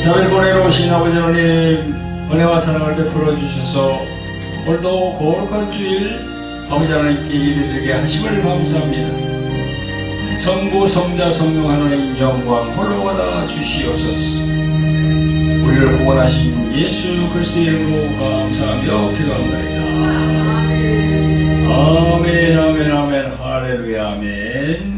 저를 보내러 오신 아버지 하나님 은혜와 사랑을 베풀어 주셔서 오늘도 거룩한 주일 아버지 하나님께 예배드리게 하심을 감사합니다. 성부 성자 성령 하나님 영광 홀로 받아 주시옵소서. 우리를 구원하신 예수 그리스도의 이름으로 감사하며 기도합니다. 아멘 아멘 아멘 할렐루야 아멘.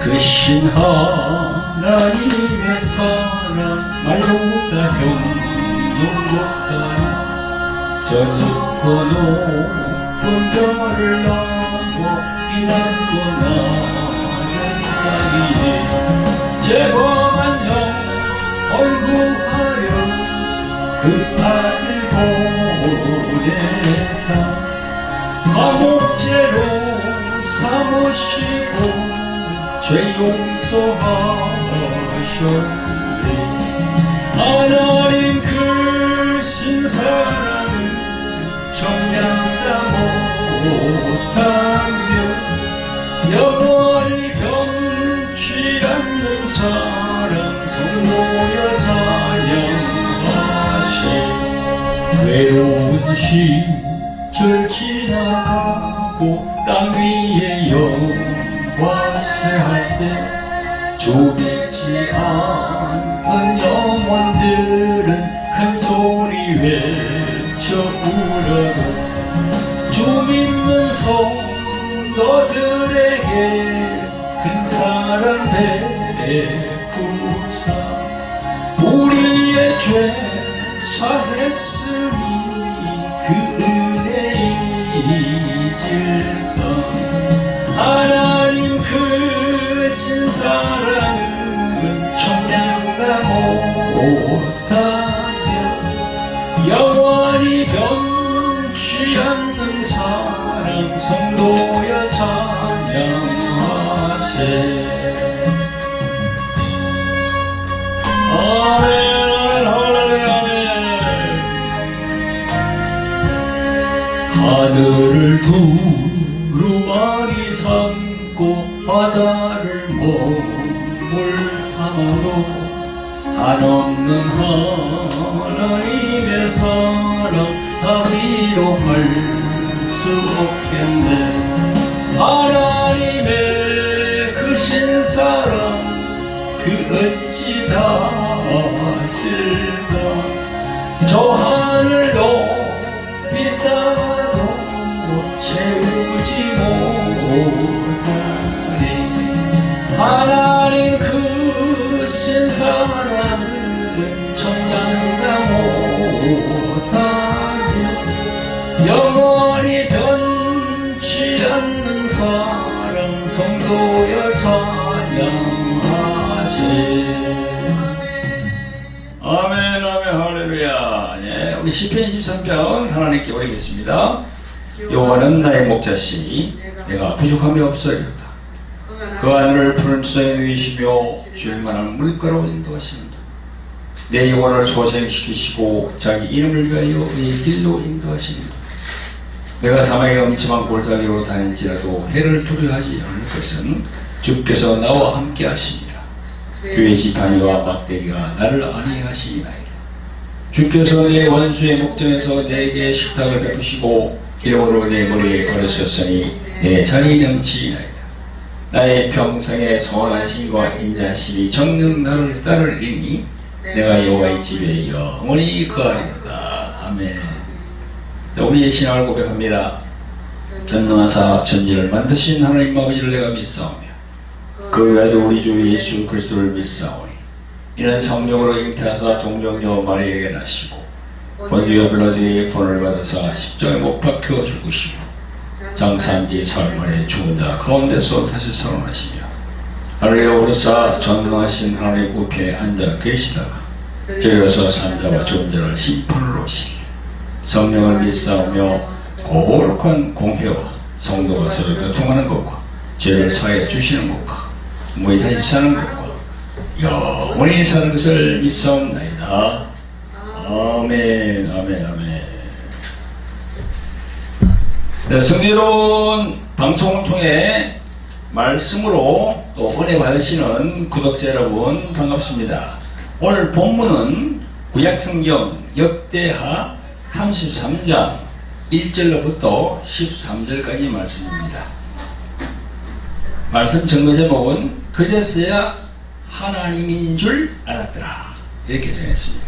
크신 하나님의 사랑 말보다 형용보다 저 깊고 높은 별을 넘어 이 낮고 낮은 땅이 죄범한 영 얼구하여 그 아들 보내사 감옥죄로 삼으시고 죄 용서하셨네. 하나님 크신 사랑을 정량다 못하며 영원히 변치 않는 사랑 성도여 찬양하시. 괴로운 시절 지나가고 땅 위에 와세할 때 좁히지 않던 영혼들은 큰 소리 외쳐 울어도 주 믿는 성도들에게 큰 사랑 베푸사 우리의 죄 사했으니 그 은혜 잊을까. 하나님 크신 사랑은 청량다 못하며 영원히 변치 않는 사랑 성도여 찬양하세. 아멘 할렐루야 아멘. 하늘을 두루마리 삼고 바다를 몸을 삼아도 한없는 하나님의 사랑 다리로 할 수 없겠네. 하나님의 크신 사랑 그 어찌 다 아실까. 저 하늘 높이 쌓아도 채우지 못하리. 하나님 크신 사랑을 정량다 못하며 영원히 변치 않는 사랑 성도여 찬양하시. 아멘 아멘 할렐루야. 네, 우리 시편 23편 하나님께 올리겠습니다. 여호와는 나의 목자시니 내가 부족함이 없어이로다. 그 하늘을 푸른 투성이에 누이시며 줄 만한 물가로 인도하십니다. 내 영혼을 소생시키시고 자기 이름을 위하여 의 길로 인도하십니다. 내가 사망의 엄침한 골짜기로 다닐지라도 해를 두려워하지 않을 것은 주께서 나와 함께 하시니라. 그의 지팡이와 막대기가 나를 안위하시니라. 주께서 내 원수의 목전에서 내게 식탁을 베푸시고 기름으로 내 머리에 바르셨으니 내 잔이 넘치나이다. 나의 평생의 선하심과 인자심이 정녕 나를 따르리니 내가 여호와의 집에 영원히 거하리로다. 아멘. 우리의 신앙을 고백합니다. 전능하사 천지를 만드신 하나님 아버지를 내가 믿사오며 그 외에도 우리 주 예수 그리스도를 믿사오니 이는 성령으로 잉태하사 동정녀 마리아에게 나시고 본디오 빌라도의 본을 받아사 십자가에 못 박혀 죽으시고 장사한 지 사흘 만에 죽은 자 가운데서 다시 살아나시며 하늘에 오르사 전능하신 하나님의 우편에 앉아 계시다가 저리로서 산자와 죽은 자를 심판을 오시기 성령을 믿사오며 거룩한 공회와 성도가 서로 교통하는 것과 죄를 사해 주시는 것과 무이 다시 사는 것과 영원히 사는 것을 믿사옵나이다. 아멘 아멘 아멘. 네, 성지로운 방송을 통해 말씀으로 또 은혜 받으시는 구독자 여러분 반갑습니다. 오늘 본문은 구약성경 역대하 33장 1절로부터 13절까지 말씀입니다. 말씀 전거 제목은 그제서야 하나님인 줄 알았더라, 이렇게 정했습니다.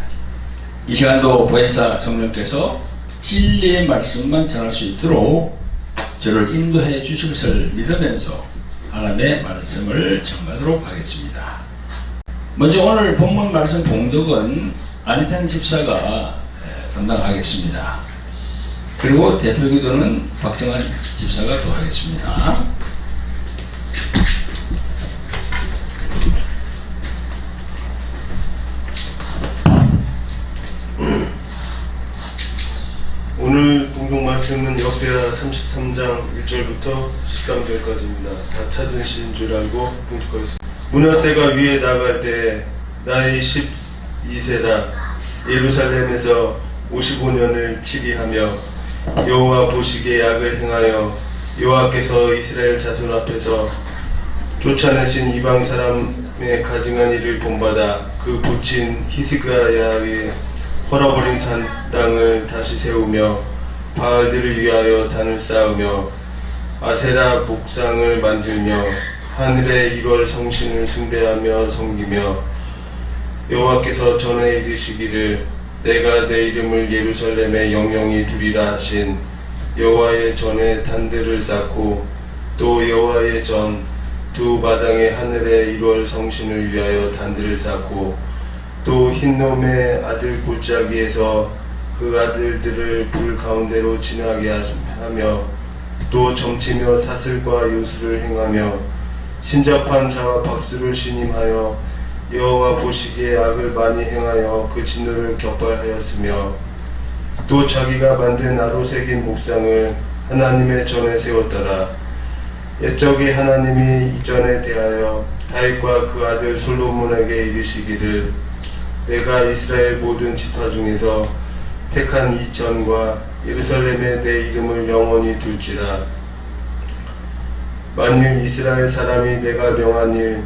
이 시간도 보혜사 성령께서 진리의 말씀만 전할 수 있도록 저를 인도해 주실 것을 믿으면서 하나님의 말씀을 전하도록 하겠습니다. 먼저 오늘 본문 말씀 봉독은 안희탄 집사가 담당하겠습니다. 그리고 대표 기도는 박정환 집사가 또 하겠습니다. 오늘 봉독 말씀은 역대하 33장 1절부터 13절까지입니다. 다 찾으신 줄 알고 봉독하겠습니다. 므낫세가 위에 나갈 때 나이 12세라 예루살렘에서 55년을 치리하며 여호와 보시기에 악을 행하여 여호와께서 이스라엘 자손 앞에서 쫓아내신 이방 사람의 가증한 일을 본받아 그 붙인 히스기야의 헐어버린 산 땅을 다시 세우며 바알들을 위하여 단을 쌓으며 아세라 목상을 만들며 하늘의 1월 성신을 숭배하며 섬기며 여호와께서 전에 이르시기를 내가 내 이름을 예루살렘에 영영히 두리라 하신 여호와의 전에 단들을 쌓고 또 여호와의 전 두 마당의 하늘의 1월 성신을 위하여 단들을 쌓고 또 흰놈의 아들 골짜기에서 그 아들들을 불 가운데로 지나게 하며 또 점치며 사슬과 요술을 행하며 신잡한 자와 박수를 신임하여 여호와 보시기에 악을 많이 행하여 그 진노를 격발하였으며 또 자기가 만든 아로 새긴 목상을 하나님의 전에 세웠더라. 옛적에 하나님이 이전에 대하여 다윗과 그 아들 솔로몬에게 이르시기를 내가 이스라엘 모든 지파 중에서 택한 이 전과 예루살렘에 내 이름을 영원히 둘지라. 만일 이스라엘 사람이 내가 명한 일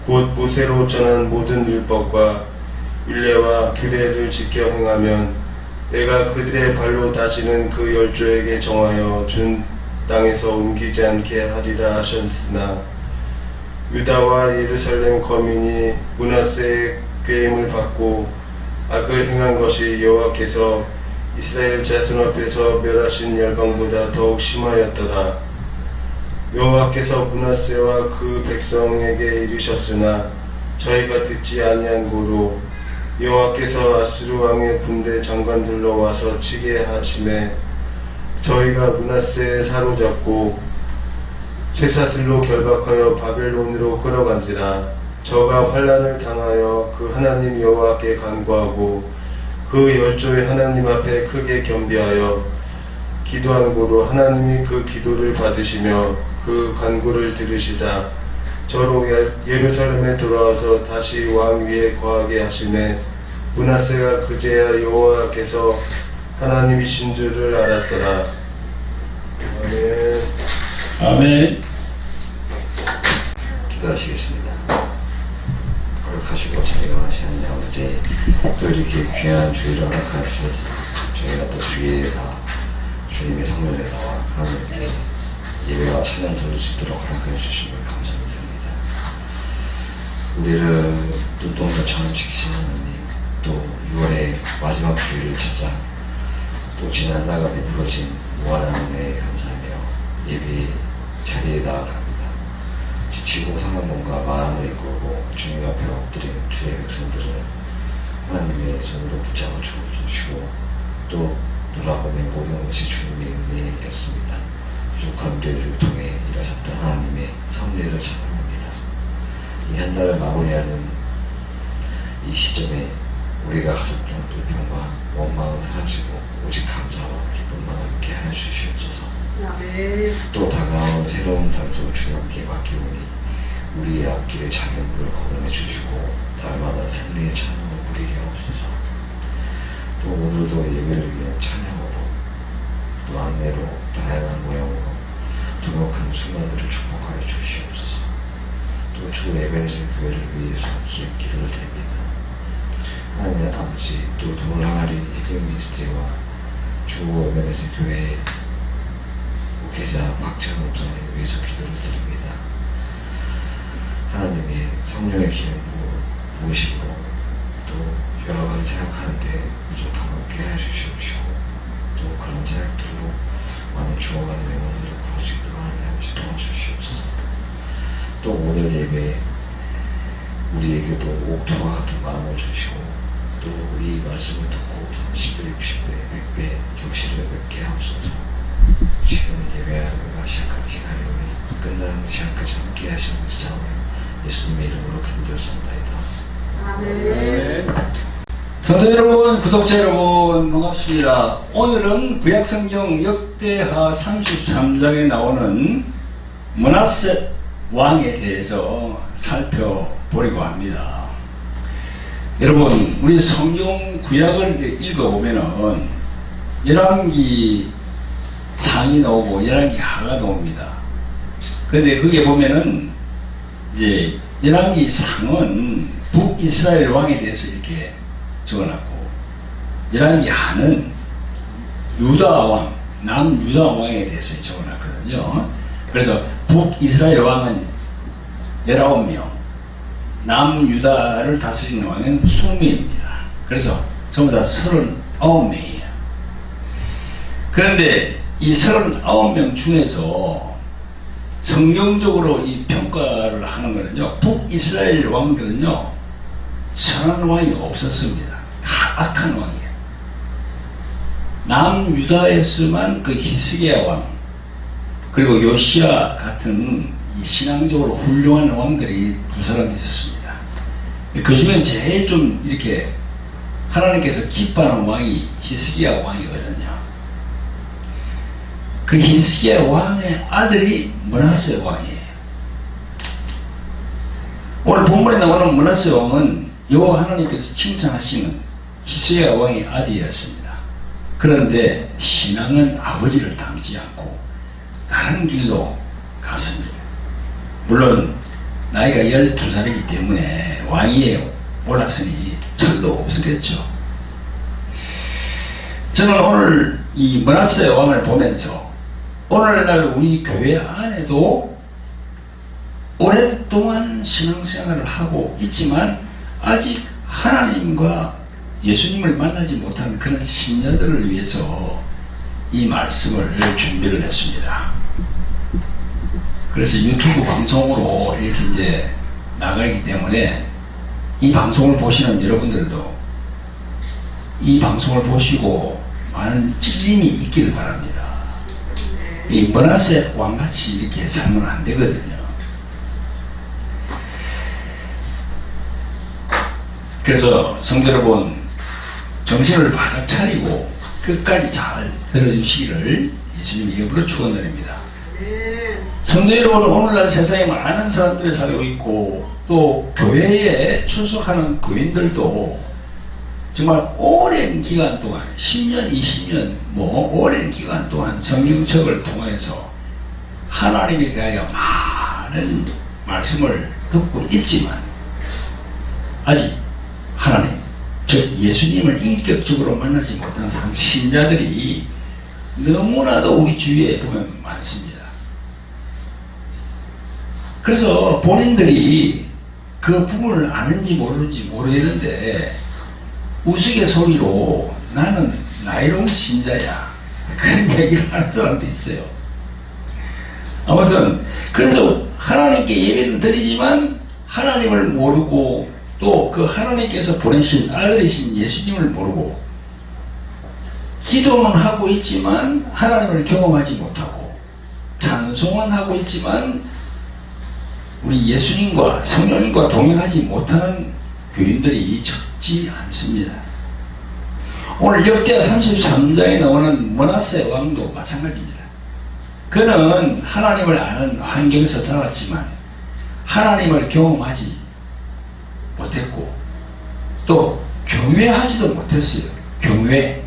곧 모세로 전한 모든 율법과 율례와 규례를 지켜 행하면 내가 그들의 발로 다시는 그 열조에게 정하여 준 땅에서 옮기지 않게 하리라 하셨으나 유다와 예루살렘 거민이 므낫세의 꾀임을 받고 악을 행한 것이 여호와께서 이스라엘 자손 앞에서 멸하신 열방보다 더욱 심하였더라. 여호와께서 므낫세와 그 백성에게 이르셨으나 저희가 듣지 아니한 고로 여호와께서 아수르 왕의 군대 장관들로 와서 치게 하심에 저희가 므낫세에 사로잡고 쇠사슬로 결박하여 바벨론으로 끌어간지라. 저가 환난을 당하여 그 하나님 여호와께 간구하고 그 열조의 하나님 앞에 크게 겸비하여 기도한 고로 하나님이 그 기도를 받으시며 그 간구를 들으시사 저로 예루살렘에 돌아와서 다시 왕 위에 거하게 하시매 므낫세가 그제야 여호와께서 하나님이신 줄을 알았더라. 아멘. 아멘. 기도하시겠습니다. 거룩하시고 자유하신 아버지, 또 이렇게 귀한 주일을 허락하셔서 저희가 또 주일에다 주님의 성령에 나와 하나님께 예배와 찬양 돌릴 수 있도록 허락해 주시면 감사드립니다. 우리를 눈동자처럼 지키시는 하나님, 또 6월의 마지막 주일을 찾아 또 지난 나날에 부러진 무한한 은혜에 감사하며 예배 자리에 나아갑니다. 지치고 상한 몸과 마음을 이끌고 주님 앞에 엎드린 주의 백성들을 하나님의 손으로 붙잡아 주시고 또 돌아보면 모든 것이 주님의 은혜였습니다. 부족한 우리를 통해 일하셨던 하나님의 섭리를 찬양합니다. 이 한 달을 마무리하는 이 시점에 우리가 가졌던 불평과 원망은 사라지고 오직 감사와 기쁨만 함께 하여 주시옵소서. 또 다가온 새로운 단속 주님께 맡기오니 우리의 앞길에 장애물을 거듭해 주시고 날마다 승리의 찬양을 부리게 하옵소서. 또 오늘도 예배를 위한 찬양으로 또 안내로 다양한 모양 모든 순간들을 축복하여 주시옵소서. 또 주 에베네zer 교회를 위해서 기도를 드립니다. 하나님 아버지, 또 돈을 항아리 힐링 미니스트리와 주 에베네zer 교회 목회자 박찬호 목사님 위해서 기도를 드립니다. 하나님이 성령의 기름 부으시고 또 여러 가지 생각하는데 부족함 없게 해주시옵시고 또 그런 생각들로 많은 주어가는 영혼들을 부어지도록 하나님 아버지 도와주시옵소서. 또 오늘 예배에 우리에게도 옥토와 같은 마음을 주시고 또 이 말씀을 듣고 30배, 60배, 100배 격실을 뵙게 하옵소서. 지금 예배하는가 시작한 시간이오니 끝나는 시간까지 함께 하시는 싸움을 예수님의 이름으로 기도드렸습니다. 아멘. 성도 여러분, 구독자 여러분 반갑습니다. 오늘은 구약성경 역대하 33장에 나오는 므낫세 왕에 대해서 살펴보려고 합니다. 여러분, 우리 성경 구약을 읽어보면은 열왕기 상이 나오고 열왕기 하가 나옵니다. 그런데 거기에 보면은 이제 열왕기 상은 북이스라엘 왕에 대해서 이렇게 적어놨고, 열왕기 하는 유다 왕, 남유다 왕에 대해서 적어놨거든요. 그래서 북이스라엘 왕은 19명, 남유다를 다스리는 왕은 20명입니다. 그래서 전부 다 39명이에요. 그런데 이 39명 중에서 성경적으로 이 평가를 하는 거는요, 북이스라엘 왕들은요, 선한 왕이 없었습니다. 다 악한 왕이에요. 남유다에서만 그 히스기야 왕, 그리고 요시야 같은 이 신앙적으로 훌륭한 왕들이 두 사람이 있었습니다. 그 중에 제일 좀 이렇게 하나님께서 기뻐하는 왕이 히스기야 왕이거든요. 그 히스기야 왕의 아들이 므낫세 왕이에요. 오늘 본문에 나오는 므낫세 왕은 여호와 하나님께서 칭찬하시는 히스기야 왕의 아들이었습니다. 그런데 신앙은 아버지를 닮지 않고 다른 길로 갔습니다. 물론 나이가 12살이기 때문에 왕위에 올랐으니 철도 없었겠죠. 저는 오늘 이 므낫세 왕을 보면서 오늘날 우리 교회 안에도 오랫동안 신앙생활을 하고 있지만 아직 하나님과 예수님을 만나지 못하는 그런 신자들을 위해서 이 말씀을 준비를 했습니다. 그래서 유튜브 방송으로 이렇게 이제 나가기 때문에 이 방송을 보시는 여러분들도 이 방송을 보시고 많은 찔림이 있기를 바랍니다. 이 므낫세 왕같이 이렇게 살면 안 되거든요. 그래서 성도 여러분, 정신을 바짝 차리고 끝까지 잘 들어주시기를 예수님의 이름으로 축원드립니다. 성도 여러분, 오늘날 세상에 많은 사람들이 살고 있고 또 교회에 출석하는 교인들도 정말 오랜 기간 동안 10년, 20년 오랜 기간 동안 성경책을 통해서 하나님에 대하여 많은 말씀을 듣고 있지만 아직 하나님, 즉 예수님을 인격적으로 만나지 못한 신자들이 너무나도 우리 주위에 보면 많습니다. 그래서 본인들이 그 부분을 아는지 모르는지 모르겠는데 우스갯소리로 나는 나이롱 신자야, 그런 얘기를 하는 사람도 있어요. 아무튼 그래서 하나님께 예배를 드리지만 하나님을 모르고 또 그 하나님께서 보내신 아들이신 예수님을 모르고 기도는 하고 있지만 하나님을 경험하지 못하고 찬송은 하고 있지만 우리 예수님과 성령님과 동행하지 못하는 교인들이 적지 않습니다. 오늘 역대하 33장에 나오는 므낫세 왕도 마찬가지입니다. 그는 하나님을 아는 환경에서 자랐지만 하나님을 경험하지 못했고 또 경외하지도 못했어요. 경외.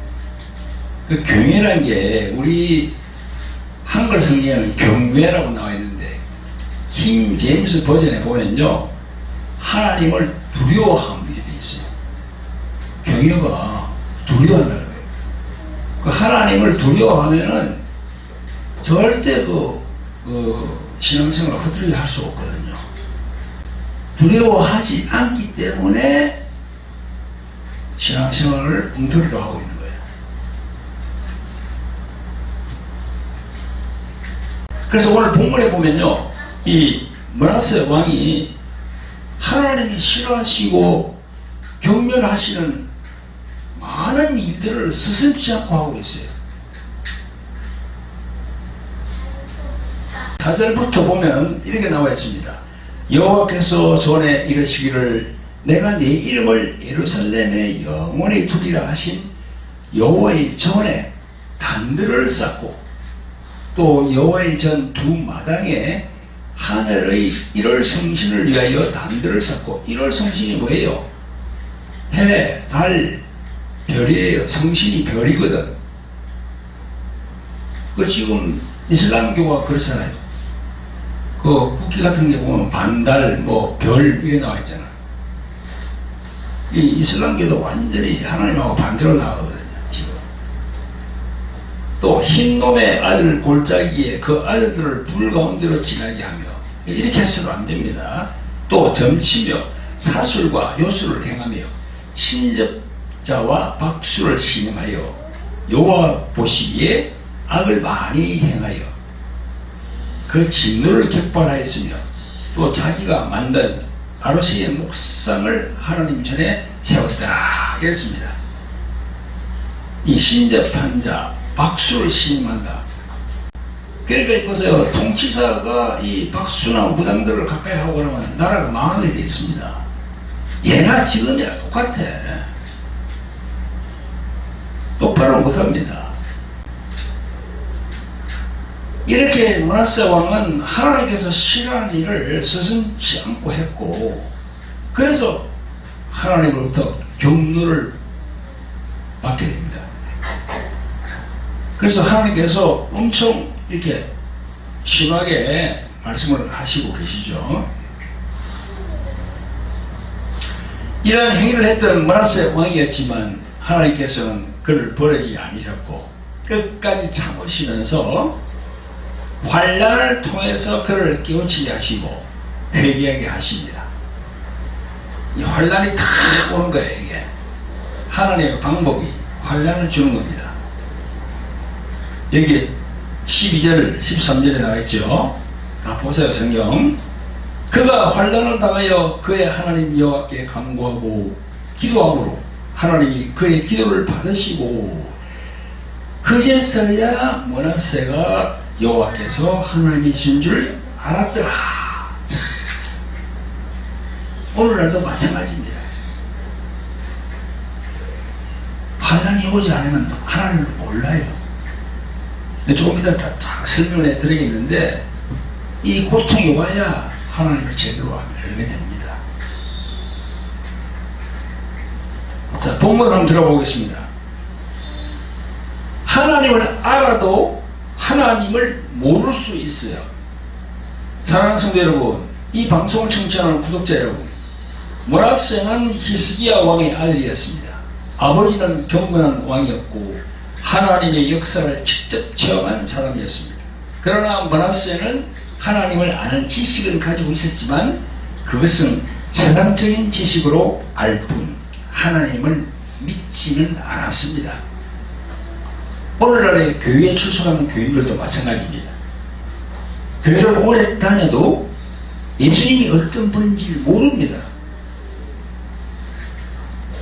그 경외란 게 우리 한글 성경에는 경외라고 나와 있는데 킹 제임스 버전에 보면요 하나님을 두려워함 이렇게 돼 있어요. 경외가 두려워한다는 거예요. 그 하나님을 두려워하면은 절대 신앙생활을 허투루게 할 수 없거든요. 두려워하지 않기 때문에 신앙생활을 엉터리로 하고 있는 거예요. 그래서 오늘 본문에 보면요, 이 므낫세 왕이 하나님이 싫어하시고 경멸하시는 많은 일들을 스스럼치 않고 하고 있어요. 4절부터 보면 이렇게 나와 있습니다. 여호와께서 전에 이르시기를 내가 네 이름을 예루살렘에 영원히 두리라 하신 여호와의 전에 단들을 쌓고 또 여호와의 전 두 마당에 하늘의 1월 성신을 위하여 단들을 쌓고 1월 성신이 뭐예요? 해, 달, 별이에요. 성신이 별이거든. 그 지금 이슬람교가 그렇잖아요. 그 국기 같은 게 보면 반달, 별 이게 나와 있잖아. 이 이슬람교도 완전히 하나님하고 반대로 나가거든요. 지금. 또 흰놈의 아들 골짜기에 그 아들들을 불 가운데로 지나게 하며 이렇게 해서도 안 됩니다. 또 점치며 사술과 요술을 행하며 신접자와 박수를 신음하여 여호와 보시기에 악을 많이 행하여 그 진노를 격발하였으며 또 자기가 만든 아로새의 목상을 하나님 전에 세웠다 이랬습니다. 이 신접한 자 박수를 신임한다. 그러니까 보세요. 통치사가 이 박수나 무당들을 가까이 하고 그러면 나라가 망하게 되어 있습니다. 예나 지금이나 똑같아. 똑바로 못합니다. 이렇게 므낫세 왕은 하나님께서 싫어하는 일을 서슴지 않고 했고 그래서 하나님으로부터 경륜을 받게 됩니다. 그래서 하나님께서 엄청 이렇게 심하게 말씀을 하시고 계시죠. 이러한 행위를 했던 므낫세 왕이었지만 하나님께서는 그를 버리지 않으셨고 끝까지 참으시면서 환난을 통해서 그를 깨우치게 하시고 회개하게 하십니다. 이 환난이 다 오는 거예요. 이게 하나님의 방법이 환난을 주는 겁니다. 여기 12절 13절에 나와 있죠. 다 보세요. 성경. 그가 환난을 당하여 그의 하나님 여호와께 간구하고 기도함으로 하나님이 그의 기도를 받으시고 그제서야 므낫세가 여호와께서 하나님이신 줄 알았더라. 오늘날도 마찬가지입니다. 환난이 오지 않으면 하나님을 몰라요. 조금 이따 다 설명해 드리겠는데 이 고통이 와야 하나님을 제대로 알게 됩니다. 자, 본문 한번 들어보겠습니다. 하나님을 알아도 하나님을 모를 수 있어요. 사랑하는 성도 여러분, 이 방송을 청취하는 구독자 여러분, 므낫세는 히스기야 왕의 아들이었습니다. 아버지는 경건한 왕이었고 하나님의 역사를 직접 체험한 사람이었습니다. 그러나 므낫세는 하나님을 아는 지식은 가지고 있었지만 그것은 세상적인 지식으로 알 뿐 하나님을 믿지는 않았습니다. 오늘날의 교회에 출석하는 교인들도 마찬가지입니다. 교회를 오래 다녀도 예수님이 어떤 분인지 모릅니다.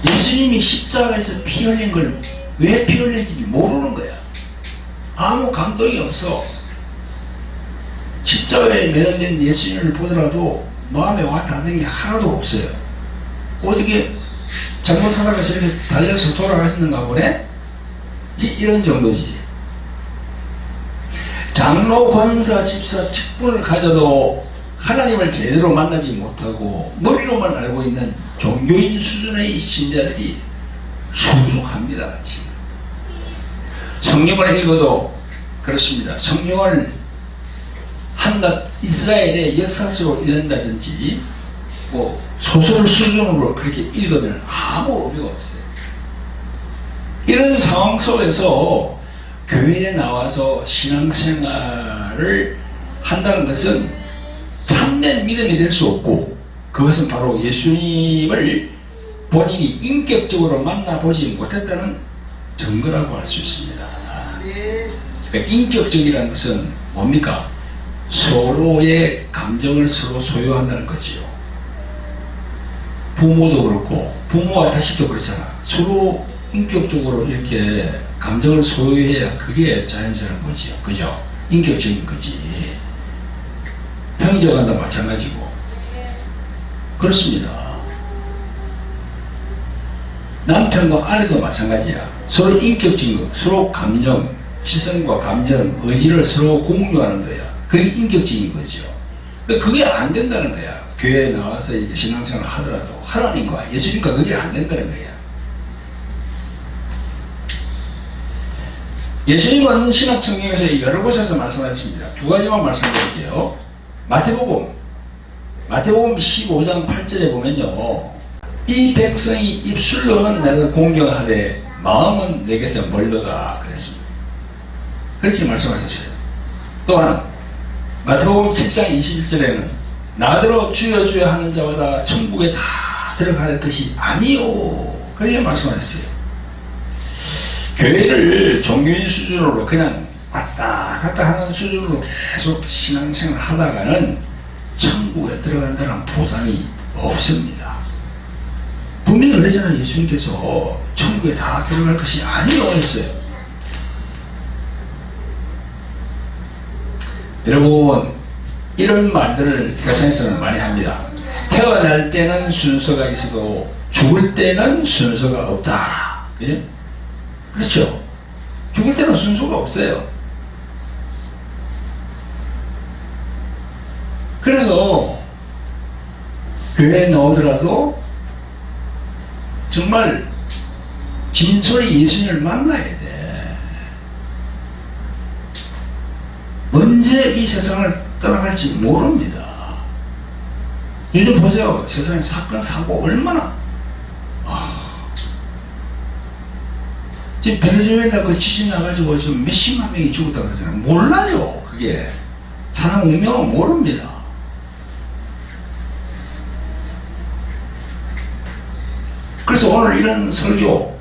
예수님이 십자가에서 피 흘린 걸 왜 피 흘린지 모르는 거야. 아무 감동이 없어. 십자가에 매달린 예수님을 보더라도 마음에 와닿는 게 하나도 없어요. 어떻게 잘못하다가 저렇게 달려서 돌아가시는가 보네? 이런 정도지. 장로, 권사, 집사, 직분을 가져도 하나님을 제대로 만나지 못하고 머리로만 알고 있는 종교인 수준의 신자들이 수두룩합니다. 지금. 성경을 읽어도 그렇습니다. 성령을 한낱 이스라엘의 역사 속으로 읽는다든지 뭐 소설 수준으로 그렇게 읽으면 아무 의미가 없어요. 이런 상황 속에서 교회에 나와서 신앙생활을 한다는 것은 참된 믿음이 될 수 없고, 그것은 바로 예수님을 본인이 인격적으로 만나보지 못했다는 증거라고 할 수 있습니다. 그러니까 인격적이라는 것은 뭡니까? 서로의 감정을 서로 소유한다는 거지요. 부모도 그렇고 부모와 자식도 그렇잖아. 서로 인격적으로 이렇게 감정을 소유해야 그게 자연스러운 거지요. 그죠? 인격적인 거지. 형제간도 마찬가지고. 그렇습니다. 남편과 아내도 마찬가지야. 서로 인격적인 거, 서로 감정, 시선과 감정, 의지를 서로 공유하는 거야. 그게 인격적인 거죠. 그게 안 된다는 거야. 교회에 나와서 신앙생활을 하더라도 하나님과 예수님과 그게 안 된다는 거야. 예수님은 신약성경에서 여러 곳에서 말씀하셨습니다. 두 가지만 말씀드릴게요. 마태복음 15장 8절에 보면요, 이 백성이 입술로는 나를 공경하되 마음은 내게서 멀도다 그랬습니다. 그렇게 말씀하셨어요. 또한 마태복음 7장 21절에는 나더러 주여 주여 하는 자마다 천국에 다 들어갈 것이 아니요, 그렇게 말씀하셨어요. 교회를 종교인 수준으로 그냥 왔다 갔다 하는 수준으로 계속 신앙생활 하다가는 천국에 들어간다는 보장이 없습니다. 분명히 그랬잖아요. 예수님께서 천국에 다 들어갈 것이 아니요 했어요. 여러분, 이런 말들을 세상에서는 많이 합니다. 태어날 때는 순서가 있어도 죽을 때는 순서가 없다. 그죠? 그렇죠? 죽을 때는 순서가 없어요. 그래서 교회에 나오더라도 정말 진솔히 예수님을 만나야 돼. 언제 이 세상을 떠나갈지 모릅니다. 요즘 보세요. 세상에 사건 사고 얼마나 지금 베네수엘라 그 지진 나가지고 지금 몇십만 명이 죽었다고 그러잖아요. 몰라요. 그게 사람 운명은 모릅니다. 그래서 오늘 이런 설교,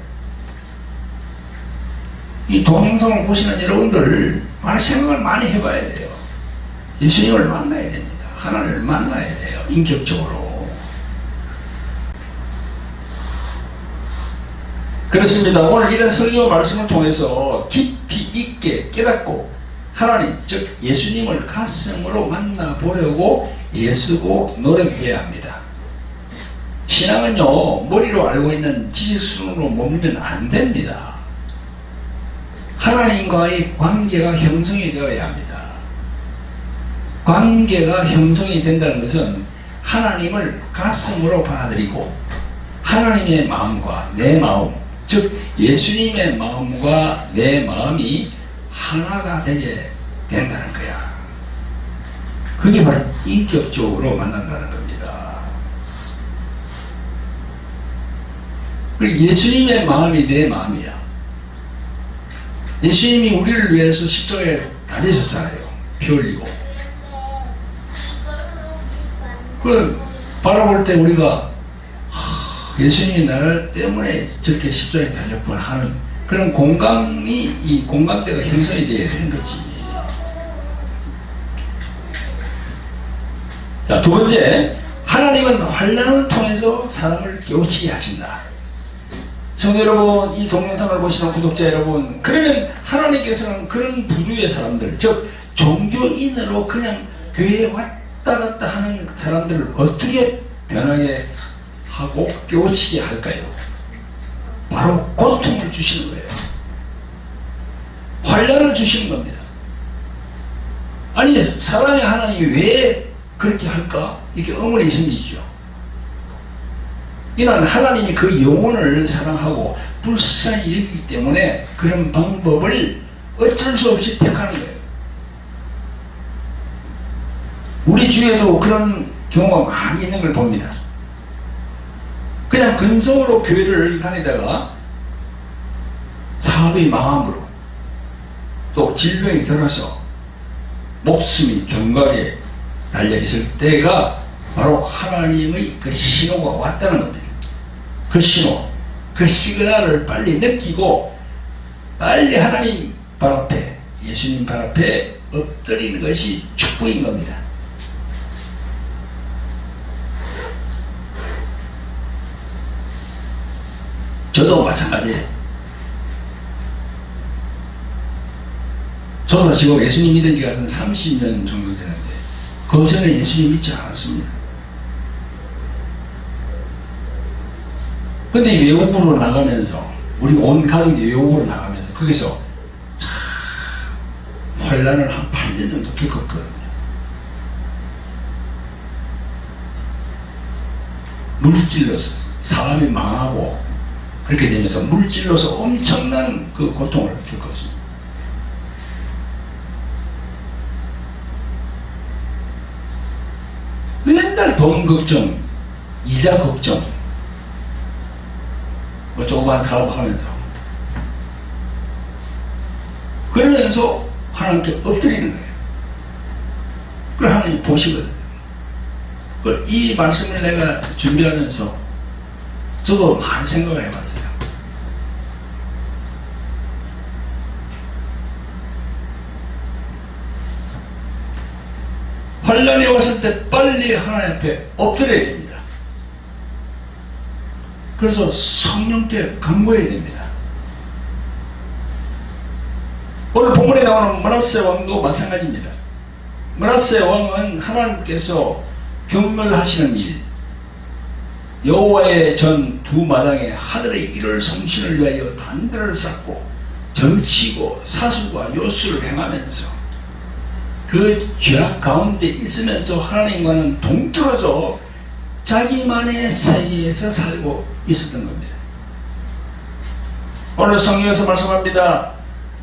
이 동영상을 보시는 여러분들 많은 생각을 많이 해봐야 돼요. 예수님을 만나야 됩니다. 하나님을 만나야 돼요. 인격적으로. 그렇습니다. 오늘 이런 설교 말씀을 통해서 깊이 있게 깨닫고 하나님, 즉 예수님을 가슴으로 만나보려고 애쓰고 노력해야 합니다. 신앙은요, 머리로 알고 있는 지식 수준으로 머물면 안 됩니다. 하나님과의 관계가 형성이 되어야 합니다. 관계가 형성이 된다는 것은 하나님을 가슴으로 받아들이고 하나님의 마음과 내 마음, 즉 예수님의 마음과 내 마음이 하나가 되게 된다는 거야. 그게 바로 인격적으로 만난다는 겁니다. 그리고 예수님의 마음이 내 마음이야. 예수님이 우리를 위해서 십자가에 달리셨잖아요. 피 흘리고. 그걸 바라볼 때 우리가 예수님이 나를 때문에 저렇게 십자가에 달렸구나 하는 그런 공감이, 이 공감대가 형성이 되어야 되는 거지. 자, 두 번째, 하나님은 환난을 통해서 사람을 깨우치게 하신다. 성도 여러분, 이 동영상을 보시는 구독자 여러분, 그러면 하나님께서는 그런 부류의 사람들, 즉 종교인으로 그냥 교회에 왔다 갔다 하는 사람들을 어떻게 변하게 하고 깨우치게 할까요? 바로 고통을 주시는 거예요. 환난을 주시는 겁니다. 아니, 사랑의 하나님이 왜 그렇게 할까? 이렇게 의문이 생기죠. 이는 하나님이 그 영혼을 사랑하고 불쌍히 여기기 때문에 그런 방법을 어쩔 수 없이 택하는 거예요. 우리 주위에도 그런 경우가 많이 있는 걸 봅니다. 그냥 근성으로 교회를 다니다가 사업이 망함으로 또 질병이 들어서 목숨이 경각에 달려있을 때가 바로 하나님의 그 신호가 왔다는 겁니다. 그 신호, 그 시그널을 빨리 느끼고 빨리 하나님 발 앞에, 예수님 발 앞에 엎드리는 것이 축복인 겁니다. 저도 마찬가지예요. 저도 지금 예수님 믿은 지가 한 30년 정도 되는데 그 전에 예수님 믿지 않았습니다. 근데 외국으로 나가면서 우리 온 가족이 외국으로 나가면서 거기서 참 환란을 한 8년 정도 겪었거든요. 물질로서 사람이 망하고 그렇게 되면서 물질로서 엄청난 그 고통을 겪었습니다. 맨날 돈 걱정, 이자 걱정, 뭐 조그만 사업하면서 그러면서 하나님께 엎드리는 거예요. 그걸 하나님 보시거든요. 이 말씀을 내가 준비하면서 저도 많은 생각을 해봤어요. 환란이 왔을 때 빨리 하나님 앞에 엎드려야 됩니다. 그래서 성령께 간구해야 됩니다. 오늘 본문에 나오는 므낫세 왕도 마찬가지입니다. 므낫세 왕은 하나님께서 경멸하시는 일, 여호와의 전 두 마당에 하늘의 일월 성신을 위하여 단들을 쌓고 점치고 사수와 요술을 행하면서 그 죄악 가운데 있으면서 하나님과는 동떨어져 자기만의 세계에서 살고 있었던 겁니다. 오늘 성경에서 말씀합니다.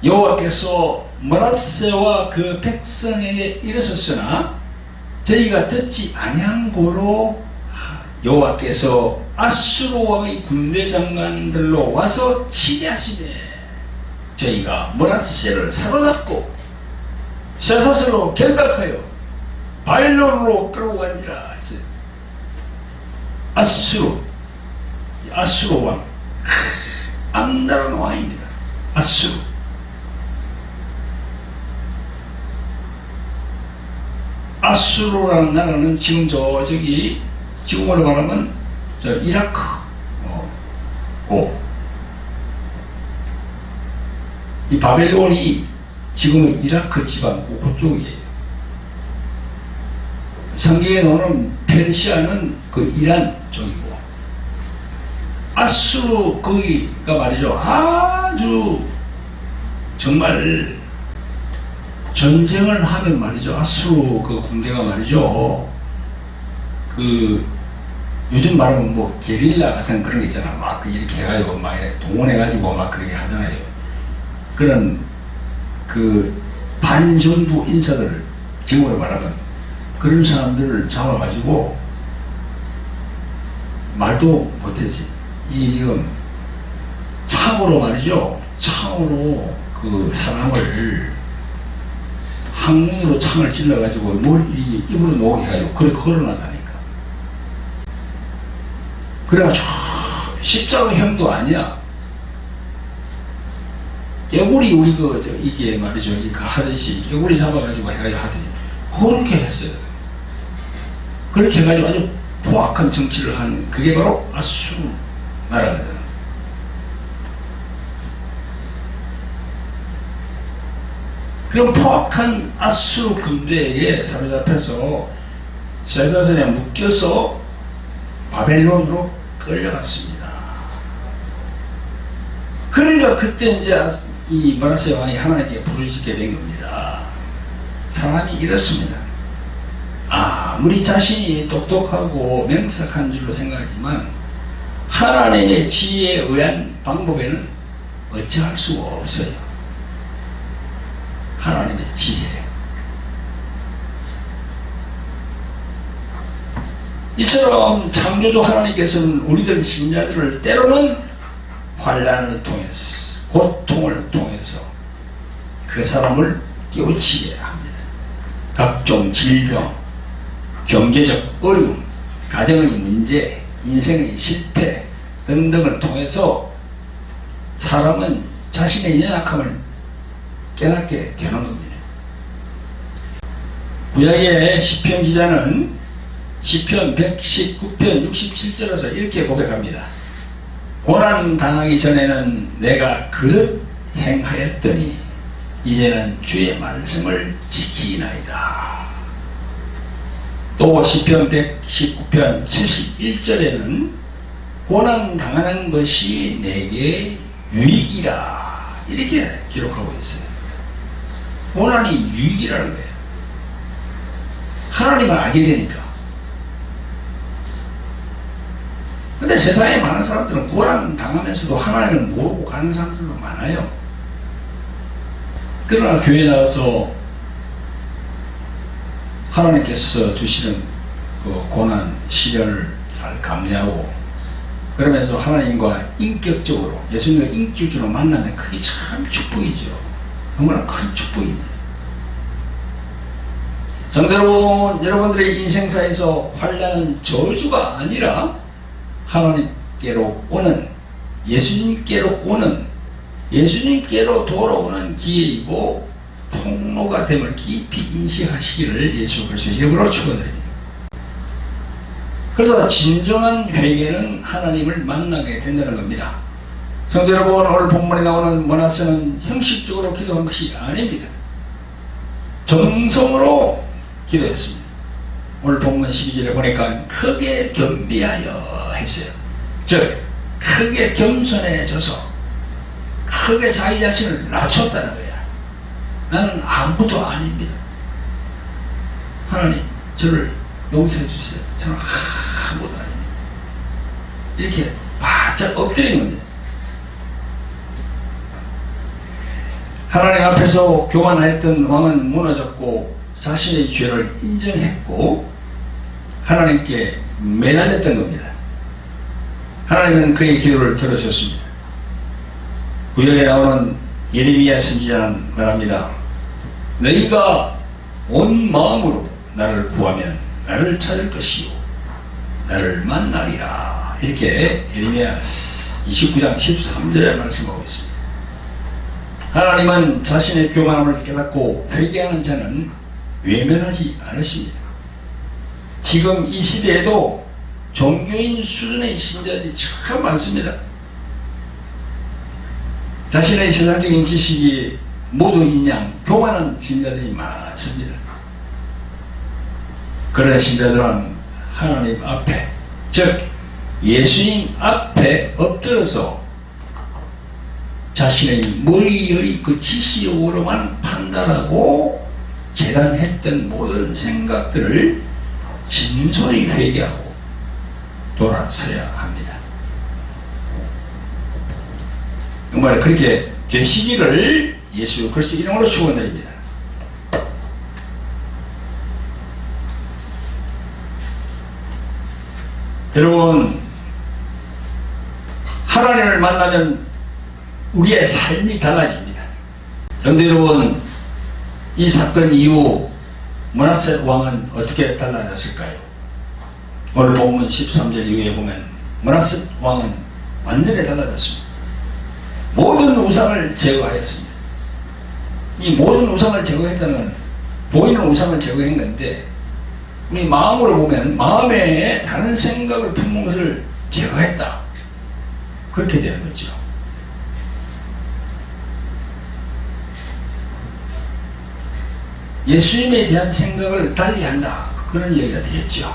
여호와께서 므낫세와 그 백성에게 이르셨으나 저희가 듣지 아니한 고로 여호와께서 아수르 왕의 군대 장관들로 와서 치게 하시되 저희가 므낫세를 사로잡고 쇠사슬로 결박하여 바벨론으로 끌고 간지라 했어요. 아수르 왕, 암나라한 왕입니다. 아수르. 아수르라는 나라는 지금 저기 지금으로 말하면 저 이라크, 이 바벨론이 지금은 이라크 지방 그쪽이에요. 성경에 나오는 페르시아는 그 이란 쪽이고, 아수르 거기가 말이죠. 아주 정말 전쟁을 하면 말이죠. 아수르 그 군대가 말이죠. 그 요즘 말하면 뭐 게릴라 같은 그런 게 있잖아. 막 이렇게 해가지고 막 동원해가지고 막 그렇게 하잖아요. 그런 그 반정부 인사들, 지금으로 말하면 그런 사람들을 잡아가지고 말도 못했지. 이 지금 창으로 말이죠. 창으로 그 사람을 항문으로 창을 찔러가지고 뭘 입으로 놓게 해가지고 그렇게 걸어놨다니까. 그래가지고 십자가형도 아니야. 깨구리 우리 이게 말이죠. 이거 하듯이 깨구리 잡아가지고 해가지고 하듯이 그렇게 했어요. 그렇게 해가지고 아주 포악한 정치를 한 그게 바로 아수르 나라거든. 그런 포악한 아수르 군대에게 사로잡혀서 쇠사슬에 묶여서 바벨론으로 끌려갔습니다. 그러니까 그때 이제 이 므낫세 왕이 하나님께 부르짖게 된 겁니다. 사람이 이렇습니다. 아무리 자신이 똑똑하고 명석한 줄로 생각하지만 하나님의 지혜에 의한 방법에는 어찌할 수가 없어요. 하나님의 지혜. 이처럼 창조주 하나님께서는 우리들 신자들을 때로는 환난을 통해서, 고통을 통해서 그 사람을 깨우치게 합니다. 각종 질병, 경제적 어려움, 가정의 문제, 인생의 실패 등등을 통해서 사람은 자신의 연약함을 깨닫게 되는 겁니다. 구약의 시편 기자는 시편 119편 67절에서 이렇게 고백합니다. 고난 당하기 전에는 내가 그릇 행하였더니 이제는 주의 말씀을 지키나이다. 또 시편 119편 71절에는 고난 당하는 것이 내게 유익이라 이렇게 기록하고 있어요. 고난이 유익이라는 거예요. 하나님을 알게 되니까. 근데 세상에 많은 사람들은 고난 당하면서도 하나님을 모르고 가는 사람들도 많아요. 그러나 교회에 나와서 하나님께서 주시는 그 고난 시련을 잘 감내하고 그러면서 하나님과 인격적으로 예수님과 인격적으로 만나면 그게 참 축복이죠. 너무나 큰 축복입니다. 정대로 여러분들의 인생사에서 환난은 저주가 아니라 하나님께로 오는, 예수님께로 오는, 예수님께로 돌아오는 기회이고 통로가 됨을 깊이 인식하시기를 예수 그리스도의 이름으로 축원드립니다. 그래서 진정한 회개는 하나님을 만나게 된다는 겁니다. 성도 여러분, 오늘 본문에 나오는 모나스는 형식적으로 기도한 것이 아닙니다. 정성으로 기도했습니다. 오늘 본문 12절에 보니까 크게 겸비하여 했어요. 즉 크게 겸손해져서 크게 자기 자신을 낮췄다는 거야. 나는 아무도 아닙니다. 하나님 저를 용서해 주세요. 저는 아무도 아닙니다. 이렇게 바짝 엎드린 겁니다. 하나님 앞에서 교만하였던 왕은 무너졌고 자신의 죄를 인정했고 하나님께 매달렸던 겁니다. 하나님은 그의 기도를 들어주셨습니다. 구약에 나오는 예레미야 선지자는 말합니다. 너희가 온 마음으로 나를 구하면 나를 찾을 것이요 나를 만나리라. 이렇게 예레미야 29장 13절에 말씀하고 있습니다. 하나님은 자신의 교만함을 깨닫고 회개하는 자는 외면하지 않으십니다. 지금 이 시대에도 종교인 수준의 신자들이 참 많습니다. 자신의 세상적인 지식이 모두 인양 교만한 신자들이 많습니다. 그러나 신자들은 하나님 앞에, 즉 예수님 앞에 엎드려서 자신의 머리의 그 지식으로만 판단하고 재단했던 모든 생각들을 진솔히 회개하고 돌아서야 합니다. 정말 그렇게 되시기를 예수 그리스도 이름으로 축원드립니다. 여러분, 하나님을 만나면 우리의 삶이 달라집니다. 성도 여러분, 이 사건 이후 므낫세 왕은 어떻게 달라졌을까요? 오늘 본문 13절 이후에 보면 므낫세 왕은 완전히 달라졌습니다. 모든 우상을 제거하였습니다. 이 모든 우상을 제거했다는 건 보이는 우상을 제거했는데 우리 마음으로 보면 마음에 다른 생각을 품는 것을 제거했다. 그렇게 되는 거죠. 예수님에 대한 생각을 달리한다. 그런 얘기가 되겠죠.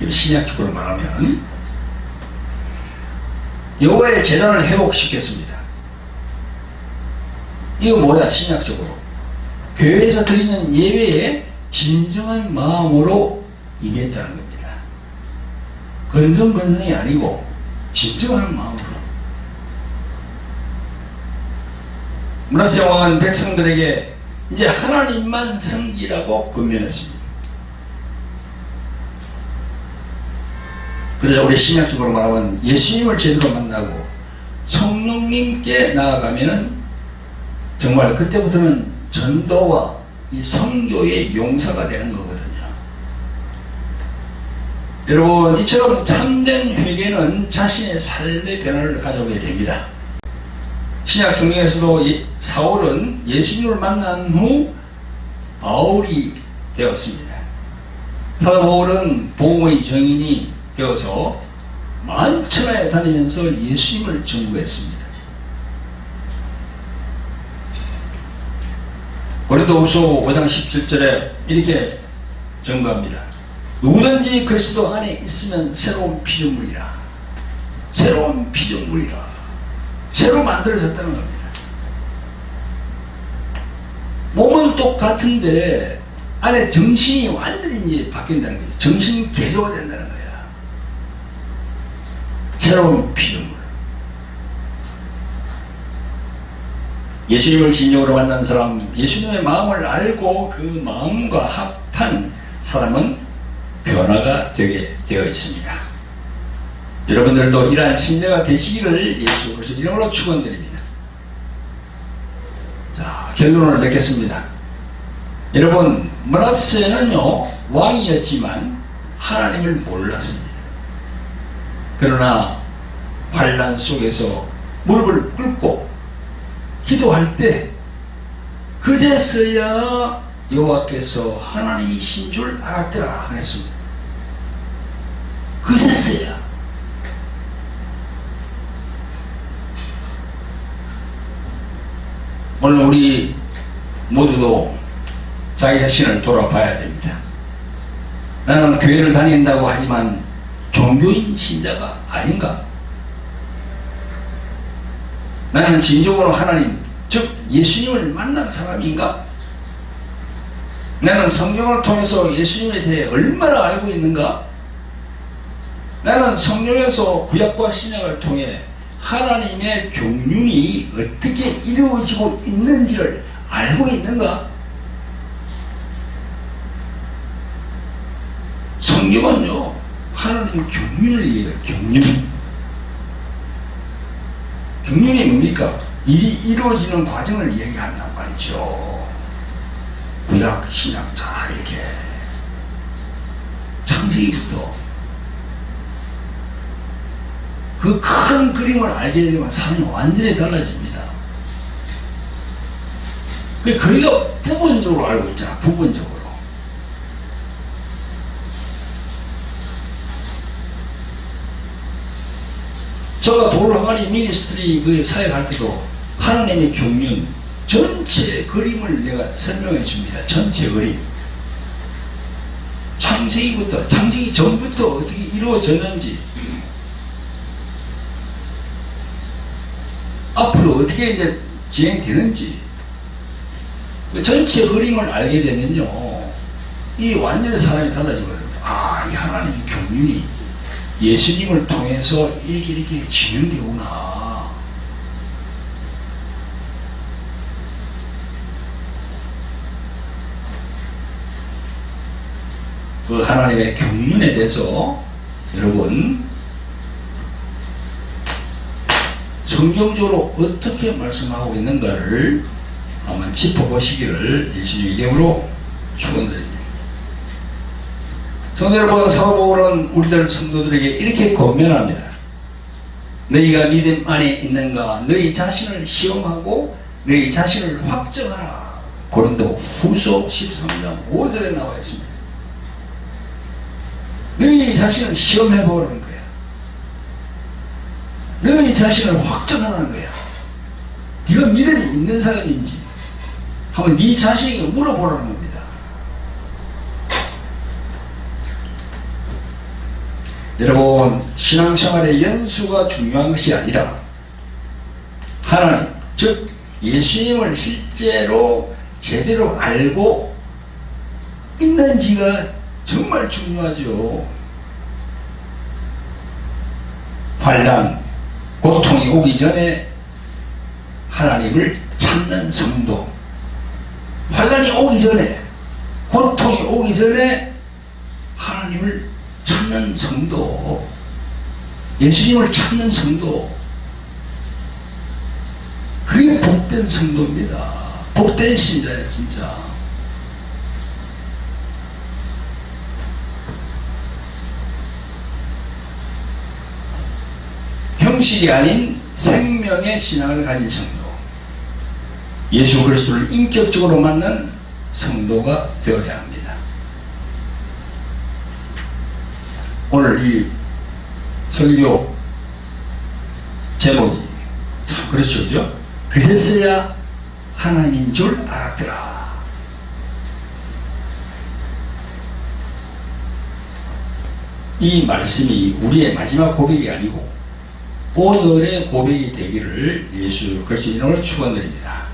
신약적으로 말하면 여호와의 제단을 회복시켰습니다. 이거 뭐야? 신약적으로 교회에서 드리는 예배에 진정한 마음으로 임했다는 겁니다. 건성건성이 아니고 진정한 마음으로. 므낫세 왕은 백성들에게 이제 하나님만 섬기라고 권면했습니다. 그래서 우리 신약적으로 말하면 예수님을 제대로 만나고 성령님께 나아가면은 정말 그때부터는 전도와 이 선교의 용사가 되는 거거든요. 여러분, 이처럼 참된 회개는 자신의 삶의 변화를 가져오게 됩니다. 신약 성경에서도 사울은 예수님을 만난 후 바울이 되었습니다. 사도 바울은 복음의 증인이 되어서 만천하에 다니면서 예수님을 전구했습니다. 고린도후서 5장 17절에 이렇게 전구합니다. 누구든지 그리스도 안에 있으면 새로운 피조물이라. 새로운 피조물이라. 새로 만들어졌다는 겁니다. 몸은 똑같은데 안에 정신이 완전히 이제 바뀐다는 거죠. 정신 개조가 된다는 거야. 새로운 피조물. 예수님을 진정으로 만난 사람, 예수님의 마음을 알고 그 마음과 합한 사람은 변화가 되게 되어 있습니다. 여러분들도 이러한 신뢰가 되시기를 예수 그리스도 이름으로 축원드립니다. 자, 결론을 맺겠습니다. 여러분, 므낫세는요 왕이었지만 하나님을 몰랐습니다. 그러나 환난 속에서 무릎을 꿇고 기도할 때 그제서야 여호와께서 하나님이신 줄 알았더라 그랬습니다. 그제서야. 오늘 우리 모두도 자기 자신을 돌아봐야 됩니다. 나는 교회를 다닌다고 하지만 종교인 신자가 아닌가? 나는 진정으로 하나님, 즉 예수님을 만난 사람인가? 나는 성경을 통해서 예수님에 대해 얼마나 알고 있는가? 나는 성경에서 구약과 신약을 통해 하나님의 경륜이 어떻게 이루어지고 있는지를 알고 있는가? 성경은요 하나님의 경륜을 얘기해요. 경륜이 뭡니까? 일이 이루어지는 과정을 얘기한단 말이죠. 구약, 신약 다 이렇게 창세기부터 그 큰 그림을 알게 되면 사람이 완전히 달라집니다. 근데 거기가 부분적으로 알고 있잖아. 부분적으로. 제가 돌항아리 미니스트리 그 사역할 때도 하나님의 경륜 전체 그림을 내가 설명해 줍니다. 전체 그림. 창세기 전부터 어떻게 이루어졌는지, 앞으로 어떻게 이제 진행되는지, 그 전체 그림을 알게 되면요, 이 완전히 사람이 달라지거든요. 아, 이 하나님의 경륜이 예수님을 통해서 이렇게 진행되구나. 그 하나님의 경륜에 대해서 여러분 성경적으로 어떻게 말씀하고 있는가를 한번 짚어보시기를 예수님의 이름으로 축원드립니다. 성도 여러분, 사도 바울은 우리들 성도들에게 이렇게 권면합니다. 너희가 믿음 안에 있는가? 너희 자신을 시험하고 너희 자신을 확정하라. 고린도 후서 13장 5절에 나와 있습니다. 너희 자신을 시험해보라는 거야. 너희 자신을 확정하라는 거야. 네가 믿음이 있는 사람인지 한번 네 자신에게 물어보라는 겁니다. 여러분, 신앙생활의 연수가 중요한 것이 아니라 하나님, 즉 예수님을 실제로 제대로 알고 있는지가 정말 중요하죠. 환난, 고통이 오기 전에 하나님을 잘 찾는 성도, 환난이 오기 전에, 고통이 오기 전에 하나님을 찾는 성도, 예수님을 찾는 성도, 그게 복된 성도입니다. 복된 신자예요, 진짜. 형식이 아닌 생명의 신앙을 가진 성도, 예수 그리스도를 인격적으로 만난 성도가 되어야 합니다. 오늘 이 설교 제목이 참 그렇죠, 그죠? 그제서야 하나님인 줄 알았더라. 이 말씀이 우리의 마지막 고백이 아니고 오늘의 고백이 되기를 예수 그리스도 이름으로 축원드립니다.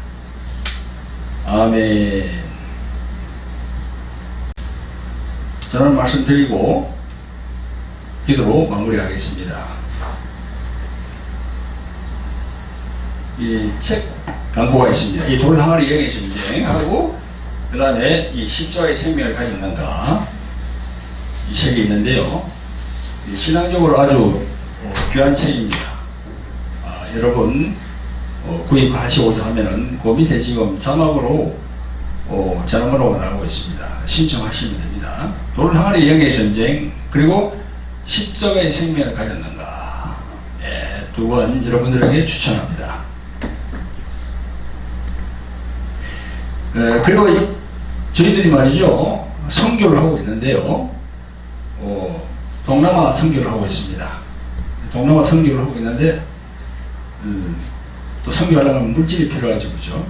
아멘. 저는 말씀드리고 기도로 마무리하겠습니다. 이 책 광고가 있습니다. 이 돌 항아리 여행의 전쟁하고 그 다음에 이 십자가의 생명을 가졌는가, 이 책이 있는데요. 신앙적으로 아주 귀한 책입니다. 여러분 구입하시고자 하면은 그 밑에 지금 자막으로 전화번호가 나오고 있습니다. 신청하시면 됩니다. 돌 항아리 여행의 전쟁 그리고 십자가의 생명을 가졌는가, 두 권 여러분들에게 추천합니다. 그리고 저희들이 말이죠, 선교를 하고 있는데요, 동남아 선교를 하고 있습니다. 동남아 선교를 하고 있는데 또 선교하려면 물질이 필요하죠, 그죠?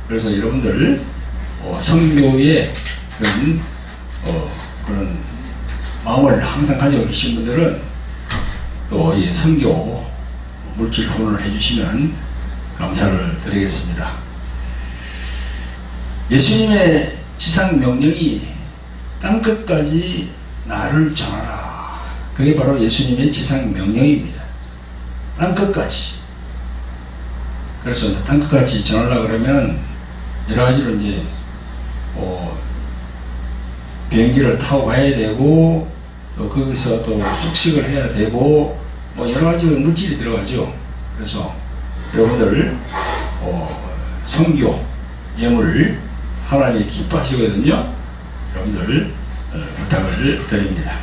그래서 여러분들 선교에 그런 마음을 항상 가지고 계신 분들은 또 이 선교 물질 후원을 해주시면 감사를 드리겠습니다. 예수님의 지상 명령이 땅끝까지 나를 전하라. 그게 바로 예수님의 지상 명령입니다. 땅끝까지. 그래서 땅끝까지 전하려고 그러면 여러 가지로 이제 비행기를 타고 가야 되고 또 거기서 또 숙식을 해야 되고 뭐 여러 가지 물질이 들어가죠. 그래서 여러분들 선교 예물 하나님이 기뻐하시거든요. 여러분들 부탁을 드립니다.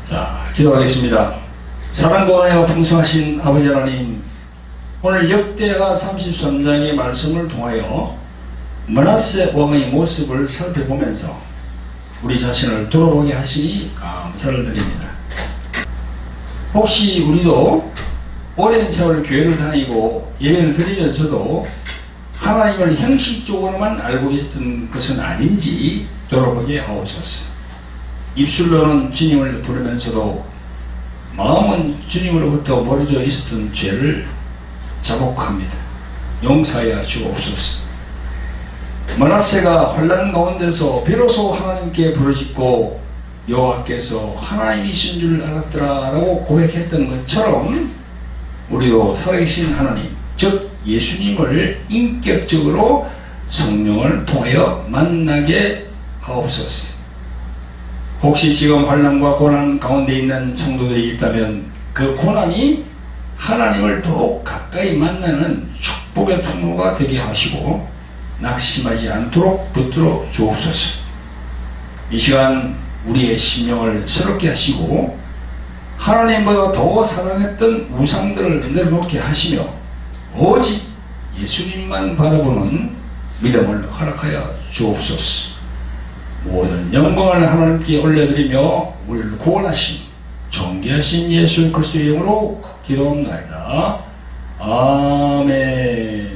자, 기도하겠습니다. 사랑과 은혜와 풍성하신 아버지 하나님, 오늘 역대하 33장의 말씀을 통하여 므낫세 왕의 모습을 살펴보면서 우리 자신을 돌아보게 하시니 감사를 드립니다. 혹시 우리도 오랜 세월 교회를 다니고 예배를 드리면서도 하나님을 형식적으로만 알고 있었던 것은 아닌지 돌아보게 하옵소서. 입술로는 주님을 부르면서도 마음은 주님으로부터 멀어져 있었던 죄를 자복합니다. 용서하여 주옵소서. 므낫세가 환난 가운데서 비로소 하나님께 부르짖고 여호와께서 하나님이신 줄 알았더라 라고 고백했던 것처럼 우리도 살아계신 하나님, 즉 예수님을 인격적으로 성령을 통하여 만나게 하옵소서. 혹시 지금 환난과 고난 가운데 있는 성도들이 있다면 그 고난이 하나님을 더욱 가까이 만나는 축복의 통로가 되게 하시고 낙심하지 않도록 붙들어 주옵소서. 이 시간 우리의 심령을 새롭게 하시고 하나님보다 더 사랑했던 우상들을 내려놓게 하시며 오직 예수님만 바라보는 믿음을 허락하여 주옵소서. 모든 영광을 하나님께 올려드리며 우리를 구원하신 존귀하신 예수 그리스도의 이름으로 기도합니다. 아멘.